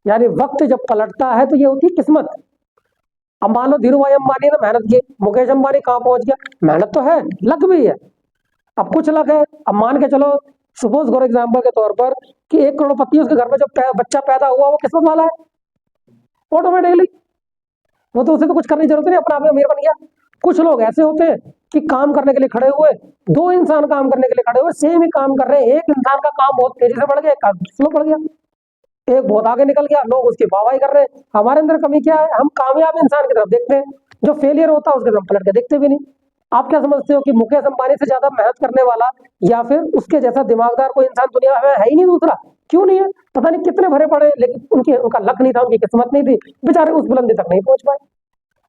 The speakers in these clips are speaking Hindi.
यानी वक्त जब पलटता है तो ये होती है किस्मत। अब मान लो धीरू भाई अंबानी ने मेहनत की, मुकेश अंबानी कहाँ पहुंच गया, मेहनत तो है, लक भी है। अब कुछ लक है, अब मान के चलो सपोज फॉर एग्जाम्पल के तौर पर कि 1 करोड़पति उसके घर में जो बच्चा पैदा हुआ वो किस्मत वाला है ऑटोमेटिकली, वो तो उसे तो कुछ करने की जरूरत नहीं, अपना आप में अमीर बन गया। कुछ लोग ऐसे होते हैं कि काम करने के लिए खड़े हुए, 2 इंसान काम करने के लिए खड़े हुए, सेम ही काम कर रहे हैं, एक इंसान का काम बहुत तेजी से बढ़ गया, एक काम स्लो बढ़ गया, एक बहुत आगे निकल गया, लोग उसकी वाहवाही कर रहे हैं। हमारे अंदर कमी क्या है, हम कामयाब इंसान की तरफ देखते हैं, जो फेलियर होता है उसके तरफ पलट के देखते भी नहीं। आप क्या समझते हो कि मुकेश अंबानी से ज्यादा मेहनत करने वाला या फिर उसके जैसा दिमागदार कोई इंसान दुनिया में है ही नहीं दूसरा? क्यों नहीं है? पता नहीं कितने भरे पड़े, लेकिन उनका लक नहीं था, उनकी किस्मत नहीं थी, बेचारे उस बुलंदी तक नहीं पहुंच पाए।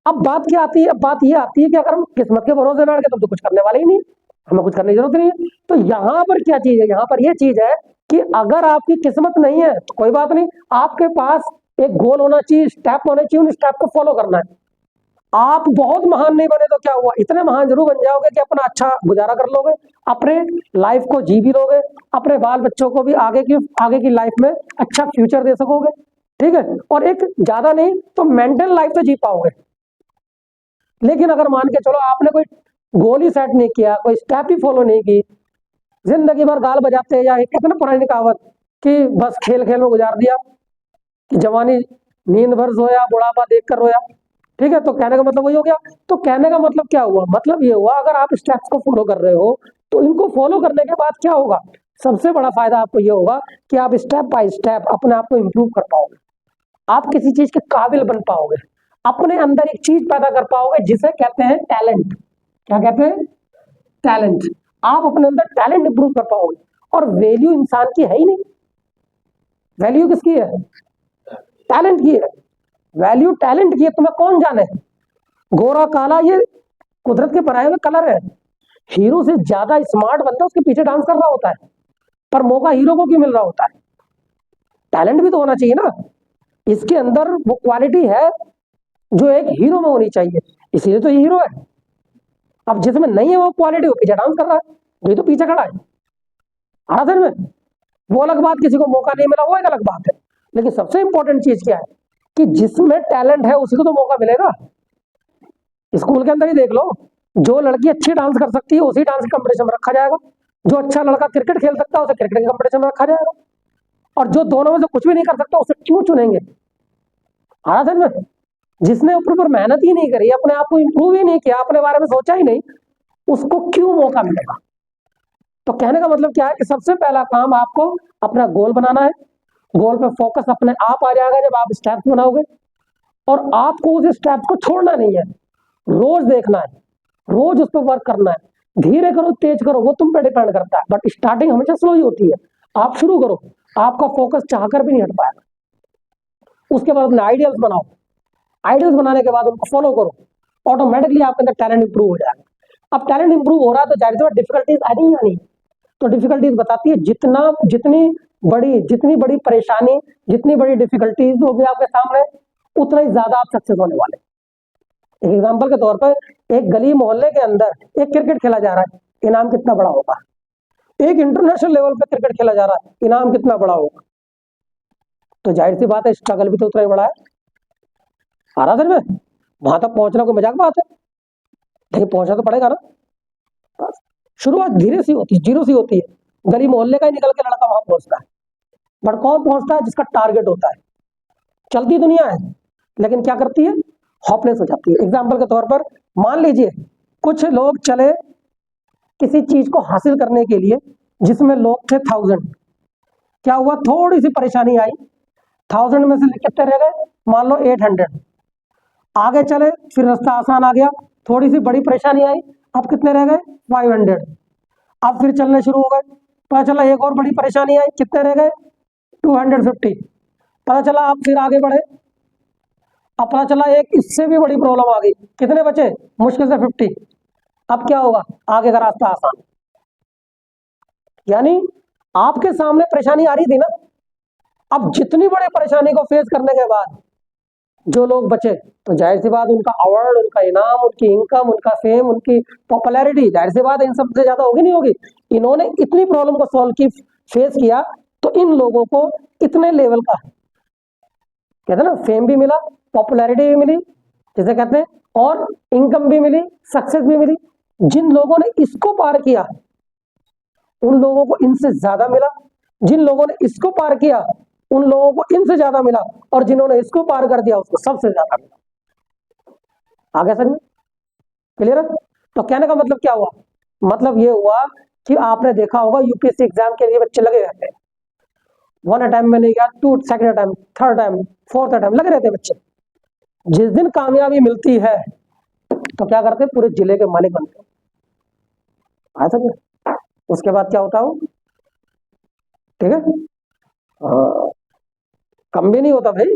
अब बात क्या आती है, अब बात ये आती है कि अगर हम किस्मत के भरोसे बैठ गए तो कुछ करने वाले ही नहीं, हमें कुछ करने की जरूरत नहीं है। तो यहाँ पर क्या चीज है, यहाँ पर ये चीज है कि अगर आपकी किस्मत नहीं है तो कोई बात नहीं, आपके पास एक गोल होना चाहिए, स्टेप होने चाहिए, उन स्टेप को फॉलो करना है। आप बहुत महान नहीं बने तो क्या हुआ, इतने महान जरूर बन जाओगे कि अपना अच्छा गुजारा कर लोगे, अपने लाइफ को जी भी लोगे, अपने बाल बच्चों को भी आगे की लाइफ में अच्छा फ्यूचर दे सकोगे, ठीक है, और एक ज्यादा नहीं तो मेंटल लाइफ तो जी पाओगे। लेकिन अगर मान के चलो आपने कोई गोल ही सेट नहीं किया, कोई स्टेप ही फॉलो नहीं की, जिंदगी भर गाल बजाते हैं, या कहते ना पुरानी कहावत कि बस खेल खेल में गुजार दिया, कि जवानी नींद भर सोया, बुढ़ापा देख कर रोया, ठीक है, तो कहने का मतलब वही हो गया। तो कहने का मतलब क्या हुआ, मतलब ये हुआ अगर आप स्टेप्स को फॉलो कर रहे हो तो इनको फॉलो करने के बाद क्या होगा, सबसे बड़ा फायदा आपको ये होगा कि आप स्टेप बाय स्टेप अपने आप को इंप्रूव कर पाओगे, आप किसी चीज के काबिल बन पाओगे, अपने अंदर एक चीज पैदा कर पाओगे जिसे कहते हैं टैलेंट। क्या कहते हैं? टैलेंट। आप अपने अंदर टैलेंट इंप्रूव कर पाओगे। और वैल्यू इंसान की है ही नहीं, वैल्यू किसकी है? टैलेंट की है। वैल्यू टैलेंट की है, तुम्हें कौन जाने, गोरा काला ये कुदरत के बनाए हुए कलर है। हीरो से ज्यादा स्मार्ट बंदा उसके पीछे डांस कर रहा होता है, पर मौका हीरो को क्यों मिल रहा होता है? टैलेंट भी तो होना चाहिए ना, इसके अंदर वो क्वालिटी है जो एक हीरो में होनी चाहिए, इसीलिए तो ये हीरो है। अब जिसमें नहीं है वो क्वालिटी, वो पीछे डांस कर रहा है, ये तो पीछे खड़ा है। आखिर में वो अलग बात, किसी को मौका नहीं मिला वो एक अलग बात है, लेकिन सबसे इंपॉर्टेंट चीज क्या है कि जिसमें टैलेंट है उसी को तो मौका मिलेगा। स्कूल के अंदर ही देख लो, जो लड़की अच्छी डांस कर सकती है उसी डांस कंपटीशन में रखा जाएगा, जो अच्छा लड़का क्रिकेट खेल सकता है उसे क्रिकेट के कंपटीशन में रखा जाएगा, और जो दोनों में से कुछ भी नहीं कर सकता उसे क्यों चुनेंगे? आखिर में जिसने ऊपर मेहनत ही नहीं करी, अपने आप को इंप्रूव ही नहीं किया, अपने बारे में सोचा ही नहीं, उसको क्यों मौका मिलेगा? तो कहने का मतलब क्या है कि सबसे पहला काम आपको अपना गोल बनाना है, गोल पे फोकस अपने आप आ जाएगा जब आप स्टेप्स बनाओगे, और आपको उस स्टेप्स को छोड़ना नहीं है, रोज देखना है, रोज उस पर वर्क करना है, धीरे करो तेज करो वो तुम पे डिपेंड करता है, बट स्टार्टिंग हमेशा स्लो ही होती है। आप शुरू करो, आपका फोकस चाहकर भी नहीं हट पाएगा। उसके बाद अपने आइडियल्स बनाओ, आइडियल्स बनाने के बाद उनको फॉलो करो, ऑटोमेटिकली आपके अंदर टैलेंट इंप्रूव हो जाएगा। अब टैलेंट इंप्रूव हो रहा है तो जाहिर सी बात डिफिकल्टीज आनी या नहीं, तो डिफिकल्टीज बताती है जितनी बड़ी परेशानी, जितनी बड़ी डिफिकल्टीज होगी आपके सामने, उतना ही ज्यादा आप सक्सेस होने वाले। एक एग्जांपल के तौर पर एक गली मोहल्ले के अंदर एक क्रिकेट खेला जा रहा है, इनाम कितना बड़ा होगा? एक इंटरनेशनल लेवल पे क्रिकेट खेला जा रहा है, इनाम कितना बड़ा होगा? तो जाहिर सी बात है स्ट्रगल भी तो उतना ही बड़ा है। आराधन में वहां तक पहुंचना कोई मजाक बात है, लेकिन पहुंचना तो पड़ेगा ना। बस शुरुआत धीरे सी होती है, जीरो सी होती है, गली मोहल्ले का ही निकल के लड़का वहां पहुंचता है, बट कौन पहुंचता है? जिसका टारगेट होता है। चलती दुनिया है लेकिन क्या करती है? हॉपलेस हो जाती है। एग्जाम्पल के तौर पर मान लीजिए कुछ लोग चले किसी चीज को हासिल करने के लिए, जिसमें लोग थे 1000, क्या हुआ? थोड़ी सी परेशानी आई, 1000 में से कितने रह गए? मान लो 800। आगे चले फिर रास्ता आसान आ गया, थोड़ी सी बड़ी परेशानी आई, अब कितने रह गए? 500। अब फिर चलने शुरू हो गए, पता चला एक और बड़ी परेशानी आई, कितने रह गए? 250। पता चला अब फिर आगे बढ़े, अब पता चला एक इससे भी बड़ी प्रॉब्लम आ गई, कितने बचे? मुश्किल से 50। अब क्या होगा? आगे का रास्ता आसान। यानी आपके सामने परेशानी आ रही थी ना, अब जितनी बड़ी परेशानी को फेस करने के बाद जो लोग बचे, तो जाहिर सी बात उनका अवार्ड, उनका इनाम, उनकी इनकम, उनका फेम, उनकी पॉपुलैरिटी, जाहिर सी बात इन सब से ज्यादा होगी नहीं होगी। इन्होंने इतनी प्रॉब्लम को सॉल्व की, फेस किया, तो इन लोगों को इतने लेवल का कहते हैं ना, फेम भी मिला, पॉपुलैरिटी भी मिली जिसे कहते हैं, और इनकम भी मिली, सक्सेस भी मिली। जिन लोगों ने इसको पार किया उन लोगों को इनसे ज्यादा मिला, जिन लोगों ने इसको पार किया उन लोगों को इनसे ज्यादा मिला, और जिन्होंने इसको पार कर दिया उसको सबसे ज्यादा मिला। आगे समझ में? क्लियर है? तो कहने का मतलब क्या हुआ? मतलब ये हुआ कि आपने देखा होगा यूपीएससी एग्जाम के लिए बच्चे लगे रहते हैं, 1 अटेम्प्ट में नहीं गया, 2 second attempt, 3rd attempt, 4th attempt लगे रहते हैं बच्चे। जिस दिन कामयाबी मिलती है तो क्या करते हैं, पूरे जिले के मालिक बनते हैं। समझ में? उसके बाद क्या होता हो, ठीक है, कम भी नहीं होता भाई,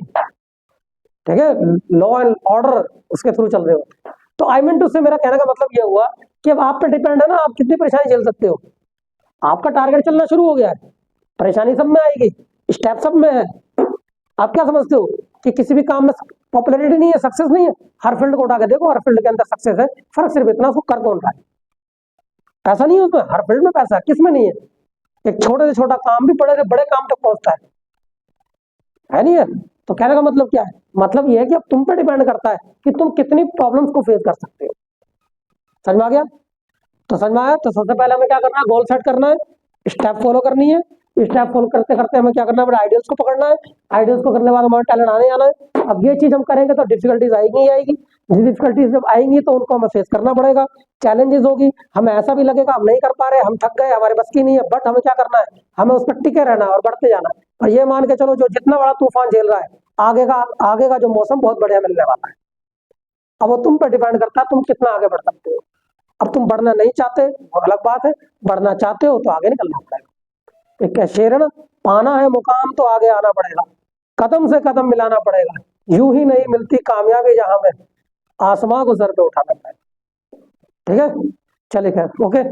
ठीक है, लॉ एंड ऑर्डर उसके थ्रू चल रहे होते। तो आई मीन टू से मेरा कहने का मतलब ये हुआ कि अब आप पे डिपेंड है ना, आप कितनी परेशानी झेल सकते हो। आपका टारगेट चलना शुरू हो गया है, परेशानी सब में आएगी, स्टेप सब में है। आप क्या समझते हो कि किसी भी काम में पॉपुलैरिटी नहीं है, सक्सेस नहीं है? हर फील्ड को उठा के देखो, हर फील्ड के अंदर सक्सेस है। फर्क सिर्फ इतना, उसको कर कौन रहा है। पैसा नहीं है उसमें, हर फील्ड में पैसा है, किसमें नहीं है? एक छोटे से छोटा काम भी बड़े से बड़े काम तक पहुंचता है नहीं है? तो कहने का मतलब क्या है? मतलब ये है कि अब तुम पे डिपेंड करता है कि तुम कितनी प्रॉब्लम्स को फेस कर सकते हो। समझ में आ गया? तो समझ में आया? तो सबसे पहले हमें क्या करना है, गोल सेट करना है, स्टेप फॉलो करनी है। स्टेप फॉलो करते करते हमें क्या करना है, आइडियल्स को पकड़ना है। आइडियल्स को करने के बाद हमारा टैलेंट आने आना है। अब ये चीज हम करेंगे तो डिफिकल्टीज आएगी ही आएगी। डिफिकल्टीज जब आएंगी तो उनको हमें फेस करना पड़ेगा, चैलेंजेस होगी, हमें ऐसा भी लगेगा हम नहीं कर पा रहे, हम थक गए, हमारे बस की नहीं है, बट हमें क्या करना है, हमें उस पर टिके रहना है और बढ़ते जाना है। और ये मान के चलो, जो जितना बड़ा तूफान झेल रहा है, आगे का जो मौसम बहुत बढ़िया मिलने वाला है। अब वो तुम पर डिपेंड करता है, तुम कितना आगे बढ़ सकते हो। अब तुम बढ़ना नहीं चाहते वो अलग बात है, बढ़ना चाहते हो तो आगे निकलना पड़ेगा। एक शेर है ना, पाना है मुकाम तो आगे आना पड़ेगा, कदम से कदम मिलाना पड़ेगा, यूं ही नहीं मिलती कामयाबी जहां में आसमां को सर पे उठाना पड़ेगा। ठीक है, चलिए खैर, ओके।